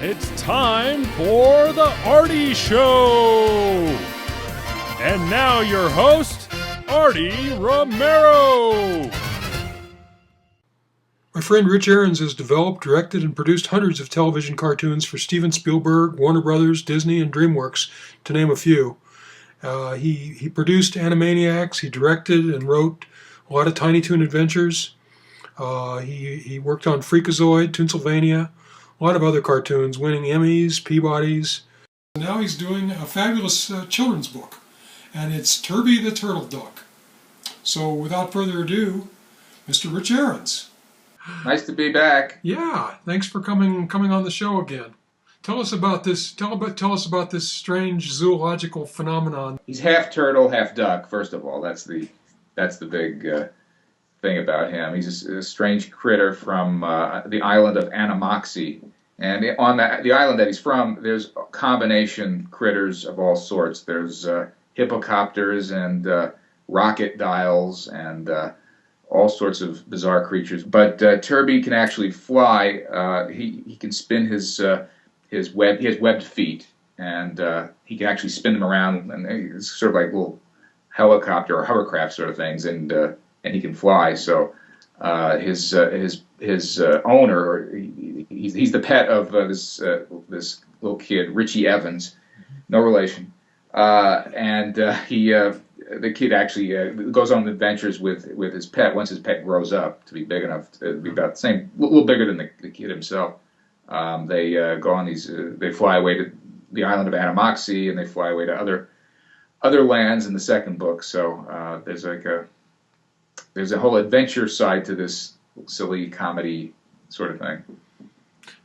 It's time for the Artie Show! And now your host, Artie Romero! My friend Rich Arons has developed, directed, and produced hundreds of television cartoons for Steven Spielberg, Warner Brothers, Disney, and Dreamworks, to name a few. He produced Animaniacs, he directed and wrote a lot of Tiny Toon Adventures. He worked on Freakazoid, Toonsylvania, a lot of other cartoons, winning Emmys, Peabodys. And now he's doing a fabulous children's book, and it's Turbie the Turtle Duck. So without further ado, Mr. Rich Arons. Nice to be back. Yeah, thanks for coming on the show again. Tell us about this. Tell us about this strange zoological phenomenon. He's half turtle, half duck. First of all, that's the big thing about him. He's a strange critter from the island of Animoxie, and on the island that he's from, there's combination critters of all sorts. There's hippocopters and rocket dials and all sorts of bizarre creatures. But Turbie can actually fly. He can spin his web. He has webbed feet, and he can actually spin them around, and it's sort of like little helicopter or hovercraft sort of things, and he can fly. So his owner, he's the pet of this little kid, Richie Evans, no relation, and the kid actually goes on adventures with his pet once his pet grows up to be big enough to be about the same, a little bigger than the kid himself. They go on these. They fly away to the island of Animoxie, and they fly away to other lands in the second book. So there's a whole adventure side to this silly comedy sort of thing.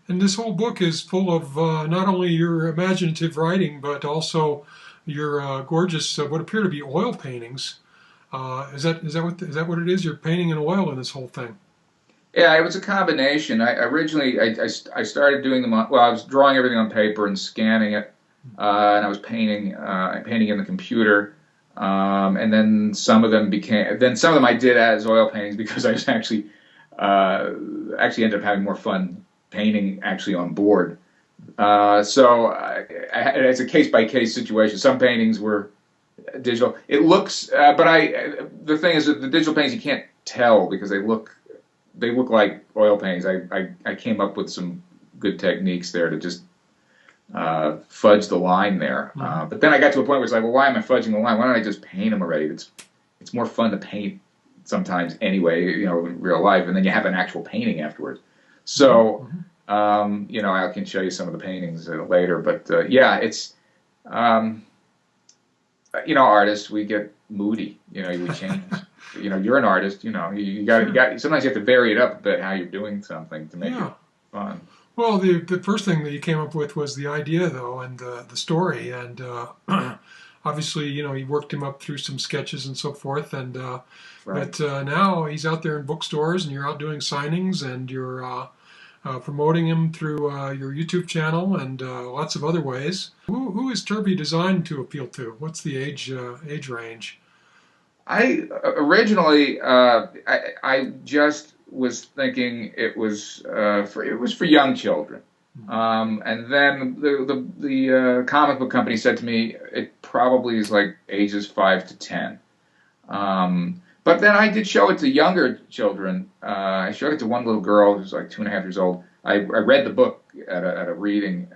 And this whole book is full of not only your imaginative writing, but also your gorgeous, what appear to be oil paintings. Is that what it is? You're painting in oil in this whole thing. Yeah, it was a combination. I started doing them on, well, I was drawing everything on paper and scanning it, and I was painting in the computer, and then some of them I did as oil paintings because I was actually ended up having more fun painting actually on board. So it's a case-by-case situation. Some paintings were digital. It looks, but the thing is that the digital paintings you can't tell because they look like oil paintings. I came up with some good techniques there to just fudge the line there. Mm-hmm. But then I got to a point where it's like, well, why am I fudging the line? Why don't I just paint them already? It's more fun to paint sometimes anyway, in real life, and then you have an actual painting afterwards. So, I can show you some of the paintings later. But yeah, it's artists, we get moody. We change. You're an artist. You got. Sometimes you have to vary it up a bit how you're doing something to make it fun. Well, the first thing that you came up with was the idea, though, and the story, and obviously, you worked him up through some sketches and so forth, and Right. but now he's out there in bookstores, and you're out doing signings, and you're promoting him through your YouTube channel and lots of other ways. Who is Turbie designed to appeal to? What's the age range? I originally I just was thinking it was for young children, and then the comic book company said to me it probably is like ages 5 to 10. But then I did show it to younger children. I showed it to one little girl who's like 2.5 years old. I read the book at a reading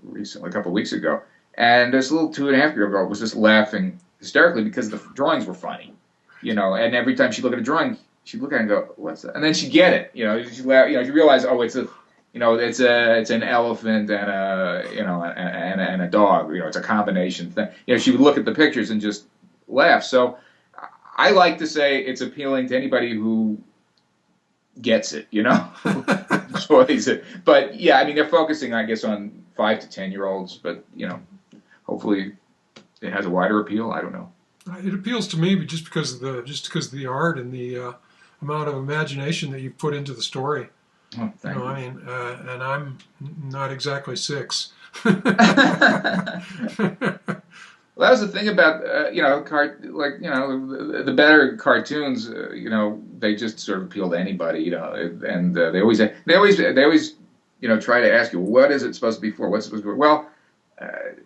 recently, a couple of weeks ago, and this little 2.5-year-old girl was just laughing hysterically because the drawings were funny, and every time she'd look at a drawing, she'd look at it and go, "What's that?" And then she'd get it, she'd laugh, she realized, oh, it's an elephant and a dog, it's a combination thing. She would look at the pictures and just laugh. So I like to say it's appealing to anybody who gets it, enjoys it. But yeah, they're focusing, I guess, on 5 to 10-year-olds, but hopefully it has a wider appeal. I don't know. It appeals to me, but just because of the art and the amount of imagination that you put into the story. Oh, thank you. And I'm not exactly 6. Well, that was the thing about the better cartoons. They just sort of appeal to anybody. And they always try to ask you, what is it supposed to be for? What's it supposed to be for? Well,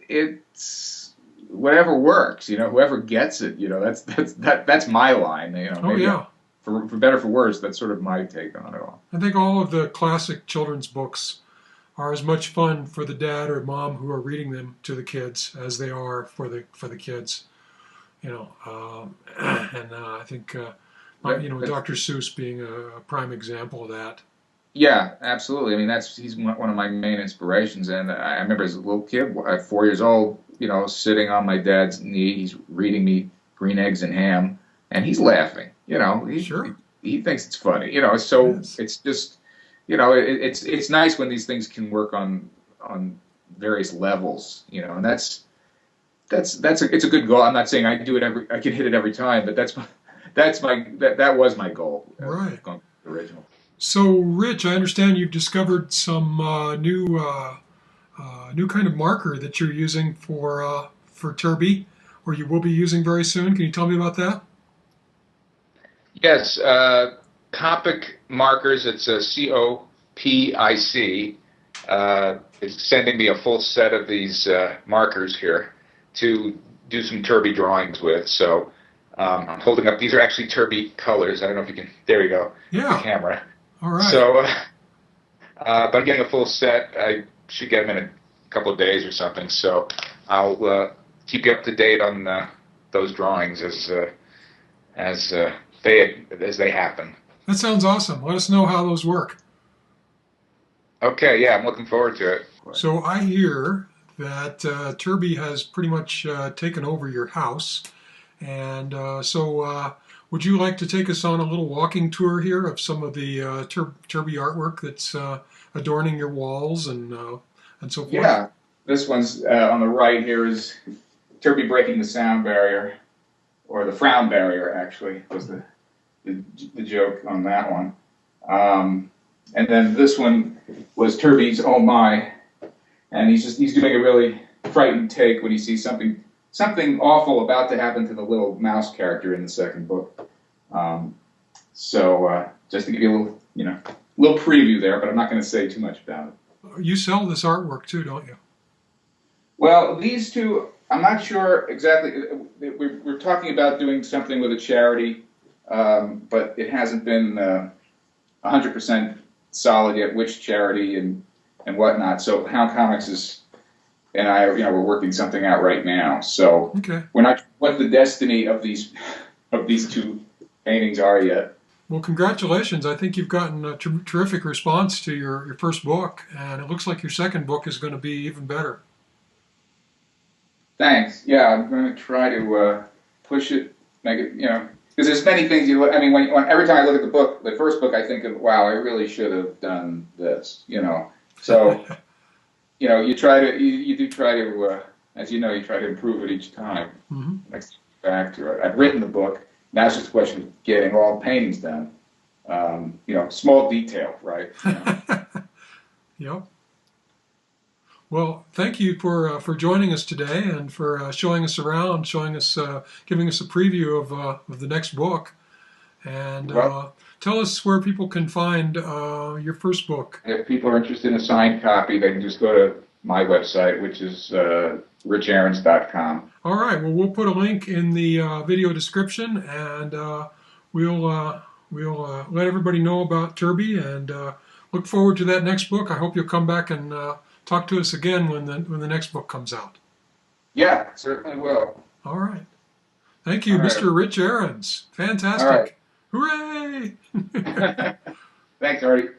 it's whatever works. Whoever gets it. That's my line. Oh, yeah. For better or for worse, that's sort of my take on it all. I think all of the classic children's books are as much fun for the dad or mom who are reading them to the kids as they are for the kids. I think Dr. Seuss being a prime example of that. Yeah, absolutely. I mean, he's one of my main inspirations. And I remember as a little kid, at 4 years old, sitting on my dad's knee, he's reading me Green Eggs and Ham, and he's laughing. Sure. He thinks it's funny. So yes. It's just, it's nice when these things can work on various levels. And it's a good goal. I'm not saying I can hit it every time, but that was my goal. Right. Going to the original. So, Rich, I understand you've discovered some new kind of marker that you're using for Turbie, or you will be using very soon. Can you tell me about that? Yes, Copic Markers. It's a COPIC. Is sending me a full set of these markers here to do some Turbie drawings with. So I'm holding up. These are actually Turbie colors. I don't know if you can. There you go. Yeah. The camera. All right. So, but I'm getting a full set. I should get them in a couple of days or something. So I'll keep you up to date on those drawings as they happen. That sounds awesome. Let us know how those work. Okay, yeah, I'm looking forward to it. So I hear that Turbie has pretty much taken over your house, and would you like to take us on a little walking tour here of some of the Turbie artwork that's adorning your walls and so forth? Yeah, this one's on the right here is Turbie breaking the sound barrier, or the frown barrier, actually, was the joke on that one. And then this one was Turbie's "Oh My," and he's doing a really frightened take when he sees something awful about to happen to the little mouse character in the second book. Just to give you a little preview there, but I'm not going to say too much about it. You sell this artwork too, don't you? Well, these two, I'm not sure exactly. We're talking about doing something with a charity, but it hasn't been 100% solid yet, which charity and whatnot. So Hound Comics and I, we're working something out right now. So okay. We're not sure what the destiny of these two paintings are yet. Well, congratulations. I think you've gotten a terrific response to your first book, and it looks like your second book is going to be even better. Thanks. Yeah, I'm going to try to push it, make it, because there's many things every time I look at the book, the first book, I think of, wow, I really should have done this, So, you do try to, as you know, you try to improve it each time. Mm-hmm. Next back to it. I've written the book. Now it's just a question of getting all the paintings done. Small detail, right? Yep. Well, thank you for joining us today and for showing us around, giving us a preview of the next book, and tell us where people can find your first book. If people are interested in a signed copy, they can just go to my website, which is richarons.com. All right. Well, we'll put a link in the video description, and we'll let everybody know about Turbie, and look forward to that next book. I hope you'll come back and talk to us again when the next book comes out. Yeah, certainly will. All right. Thank you, All right. Mr. Rich Arons. Fantastic. All right. Hooray! Thanks, Artie.